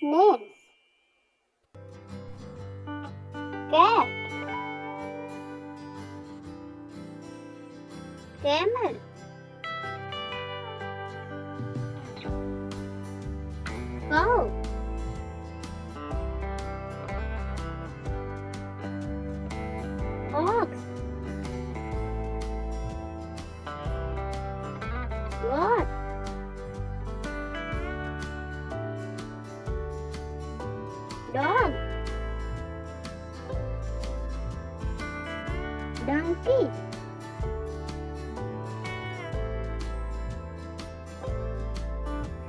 names. Cat, camel, cow, ox, goat, dog, donkey,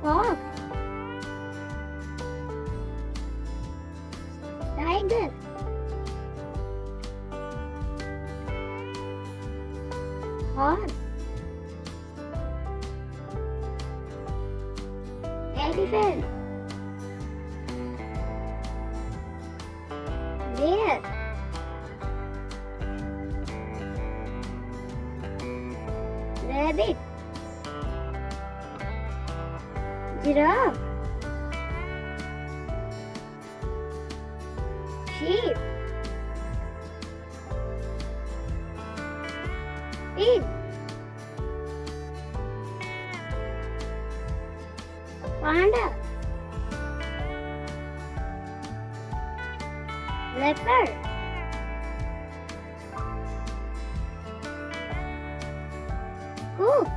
fox, tiger, horse, elephant, bear, rabbit, giraffe, sheep, pig, panda, leopard, cook,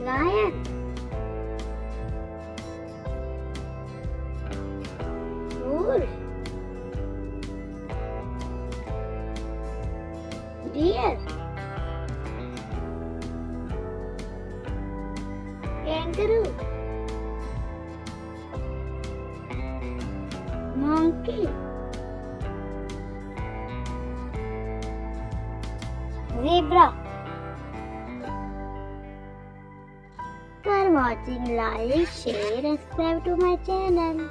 lion, wolf, deer, kangaroo, monkey, zebra. For watching, like, share and subscribe to my channel.